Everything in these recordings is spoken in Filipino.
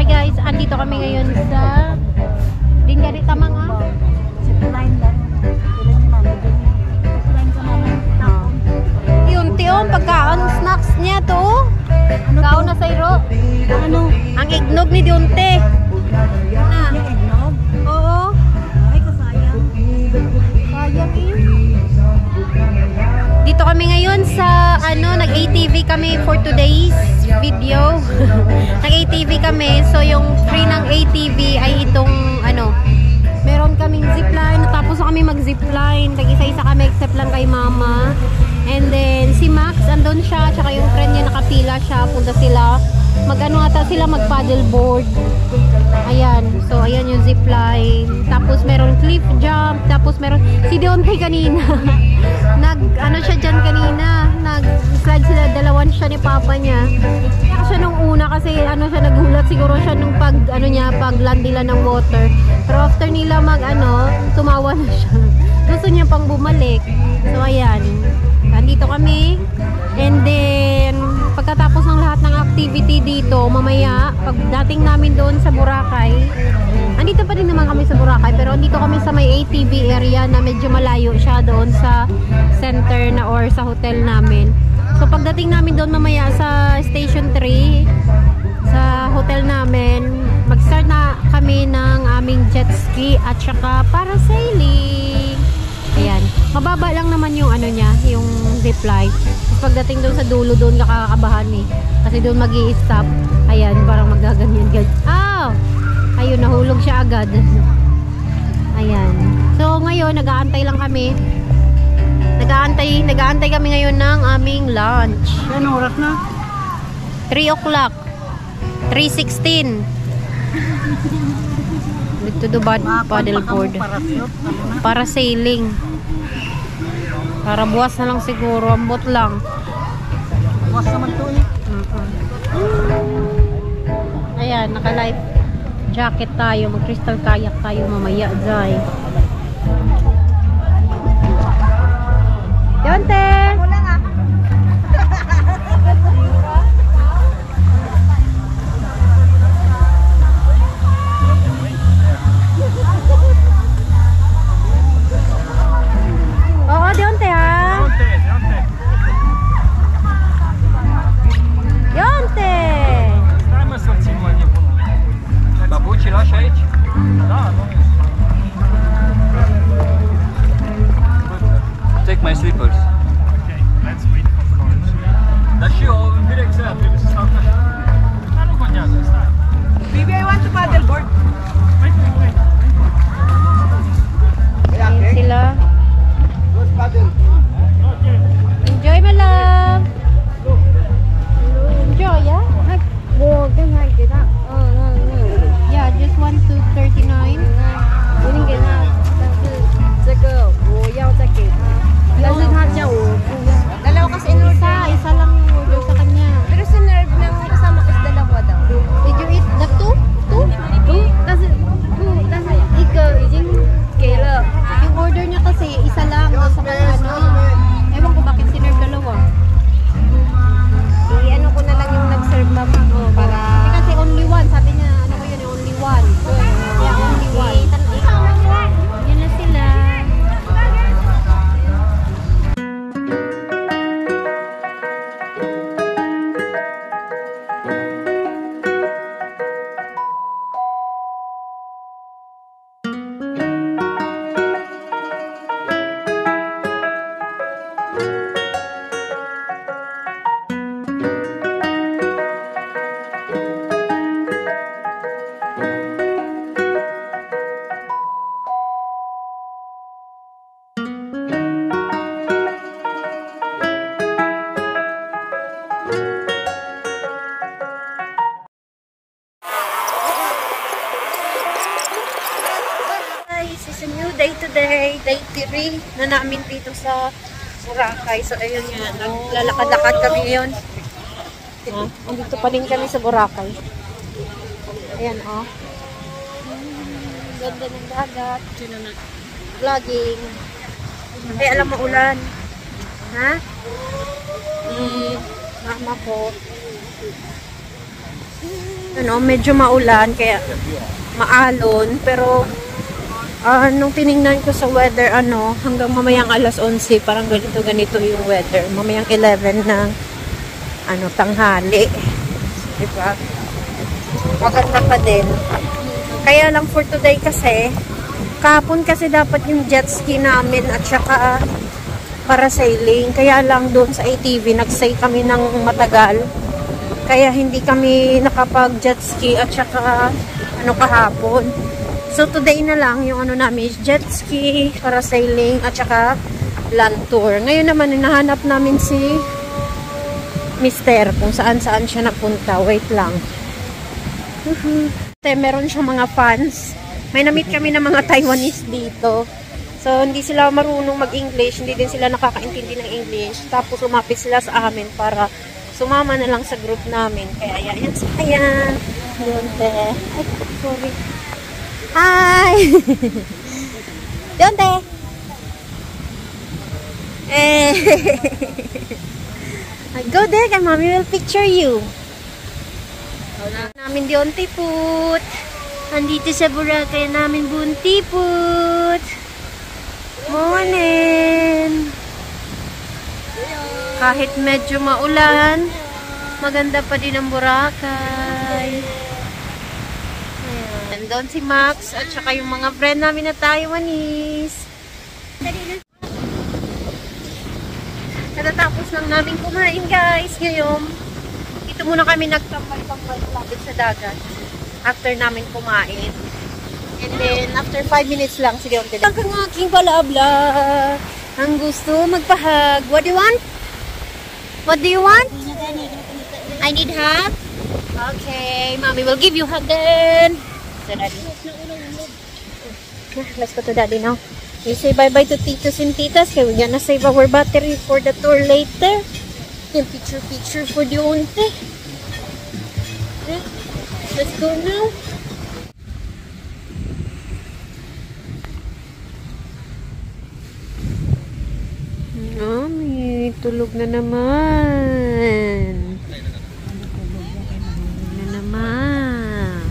Hi guys, andito kami ngayon sa Dingari Tamang Yun pagkaon snacks niya to. Kaon na sa iro. Ano? Ang ignog ni Dionte. Na. Oo. Ay, kasayang. Sayang eh. Dito kami ngayon sa nag-ATV kami for today's video. Nag-ATV kami. So yung free ng ATV ay itong meron kaming zipline. Natapos na kami mag-zipline. Tag-isa-isa kami except lang kay mama. And then si Max andun siya, tsaka yung friend niya nakapila siya. Punta sila. Sila mag-paddleboard. Ayan. So ayan yung zipline. Tapos meron cliff jump. Tapos meron si Deonte kanina. Siya dyan kanina. Nag-slide sila. Dalawan siya ni papa niya. Kaya siya nung una kasi siya nagulat siguro siya nung pag-land nila ng water. Pero after nila tumawa na siya. Gusto niya pang bumalik. So ayan. Andito kami. And then pagkatapos ng lahat ng activity dito, mamaya pagdating namin doon sa Boracay, andito pa din naman kami sa Boracay, pero andito kami sa may ATV area na medyo malayo siya doon sa center na or sa hotel namin. So pagdating namin doon mamaya sa Station 3 sa hotel namin, mag-start na kami ng aming jet ski at saka parasailing. Ayan, mababa lang naman yung yung zipline. Pagdating doon sa dulo, doon kakakabahan eh. Kasi doon mag-i-stop. Ayan, parang magaganyan. Ayun, nahulog siya agad. Ayan. So, ngayon, nag-aantay lang kami. Nag-aantay kami ngayon ng aming lunch. Ano oras na? 3 o'clock. 3:16. Dito do paddleboard. Parasailing. Para buwas na lang siguro, ambot lang. Buwas naman to eh. Ayan, naka-life jacket tayo. Mag-crystal kayak tayo mamaya, Jai. Yonte! Take my slippers. Okay, let's wait for cars. Da și eu direct să trebuie să stau așa. Dar nu contează, stai. Baby, I want to paddleboard. Wait. Ayan sila. Okay. Enjoy, my love. Enjoy, yeah? Yeah, just 1 to 39. Dalawa kasi in-order. Isa lang yung order sa kanya. Pero sinerve ng kasama is dalawa daw. Did you eat the two? Two? Yung order niya kasi isa lang. Sa kanya ewan ko bakit sinerve dalawa. I-ano ko na lang yung nag-serve ma'am para... Kasi only one. Sabi niya, only one. Yeah, only one. Yan na sila. It's a new day today, day 3 na namin dito sa Boracay. So ayun yan, naglalakad-lakad kami ngayon. Andito pa din kami sa Boracay. Ayan ganda ng dagat. Vlogging. Ay alam mo ulan. Ha? Mama ko. Ano, medyo maulan, kaya maalon. Pero, nung tiningnan ko sa weather, hanggang mamayang alas 11, parang ganito yung weather. Mamayang 11 ng, tanghali. Diba? Maganda pa din. Kaya lang for today kasi, kahapon kasi dapat yung jet ski namin at saka parasailing. Kaya lang doon sa ATV, nag-stay kami ng matagal. Kaya hindi kami nakapag jet ski at saka kahapon. So today na lang yung namin jet ski, parasailing at saka land tour. Ngayon naman hinahanap namin si Mister kung saan-saan siya napunta. Wait lang. Meron siyang mga fans. May na-meet kami ng mga Taiwanese dito. So hindi sila marunong mag-English, hindi din sila nakakaintindi ng English. Tapos lumapit sila sa amin para sumama na lang sa group namin. Kaya ayan. Ayan. Dionte. Ay, sorry. Hi! Dionte! Go there, kay mommy will picture you. Namin Dionte Put. Andito sa Boracay namin Bunti Put. Morning! Kahit medyo maulan, maganda pa din ang Boracay. Ayan. Doon si Max at saka yung mga friend namin na Taiwanese. Natatapos lang namin kumain guys. Ngayon, dito muna kami nagtambay-tambay lapit sa dagat. After namin kumain. And then, after 5 minutes lang, si Leonte. Ang aking palabla. Ang gusto magpahag. What do you want? What do you want? I need hug? Okay, mommy will give you hug then. So, daddy. Let's go to daddy now. You say bye-bye to titos and titas. Okay, we're gonna save our battery for the tour later. Yung picture for the unti. Let's go now. Mami, tulog na naman. Tulog na naman.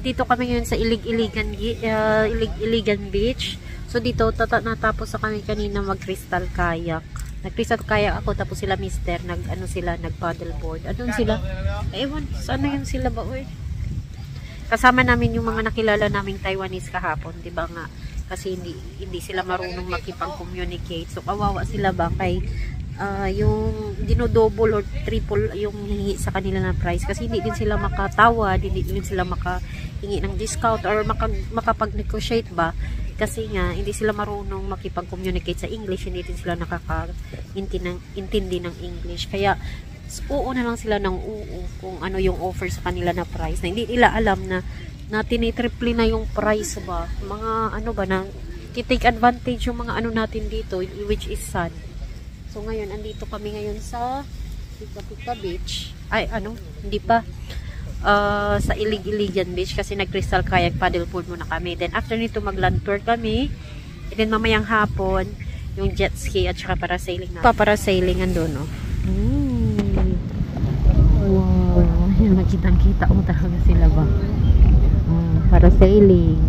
Dito kami ngayon sa Iligan Beach. So dito natapos na kami kanina mag-crystal kayak. Nag-crystal kayak ako tapos sila Mister nag-paddleboard. Anong sila? Ewan, sana yun sila ba? Uy. Kasama namin yung mga nakilala naming Taiwanese kahapon, 'di ba nga? Kasi hindi sila marunong makipag-communicate. So kawawa sila ba kay yung dinodouble or triple yung hihingi sa kanila na price kasi hindi din sila makatawad, hindi din sila makahingi ng discount or makapag-negotiate ba kasi nga hindi sila marunong makipag-communicate sa English, hindi din sila nakakaintindi ng English. Kaya oo na lang sila ng oo kung ano yung offer sa kanila na price na hindi nila alam na tinitriple na yung price ba. Mga na take advantage yung mga natin dito, which is sad. So ngayon, andito kami ngayon sa Pika Beach. Ay, hindi pa. Sa Iligan Beach kasi nag-crystal kayak paddleboard muna kami. Then after nito mag-land tour kami. And then mamayang hapon, yung jet ski at saka parasailing na. Paparasailing andun, no? Wow. Nakitang-kita mo talaga sila ba? Parasailing.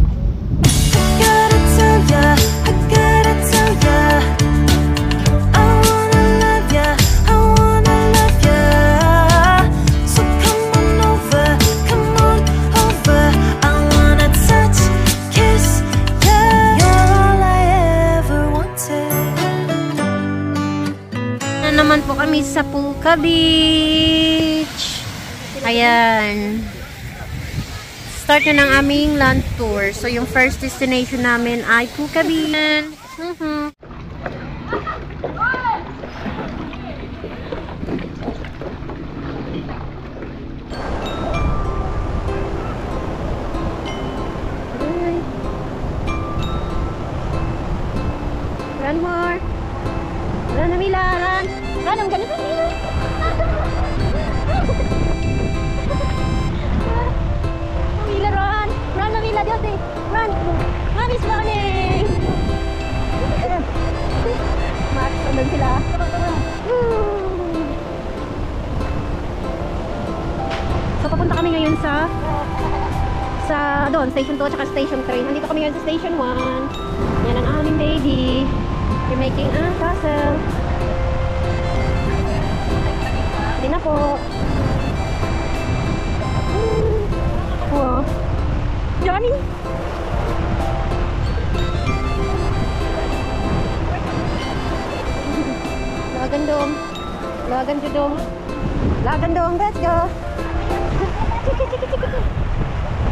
Naman po kami sa Puka Beach. Ayan. Start na ng aming land tour. So, yung first destination namin ay Puka Beach. Run more. Run, Amila, run. Run, ang galing Amila. Amila, run. Run, Amila, Diyos eh. Run. Mommy's running. So papunta kami ngayon sa doon, station 2 at station 3. Nandito kami ngayon sa station 1. Yan ang aming baby. We're making a castle. Hindi na po. Wow. Johnny! Lagandong. Lagandong. Lagandong. Let's go.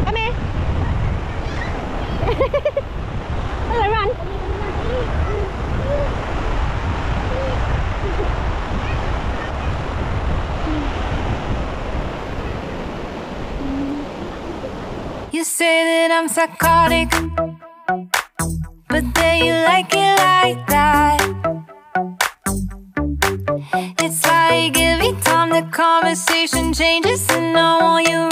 Kami. Hello, run. You say that I'm psychotic, but then you like it like that. It's like every time the conversation changes and I want you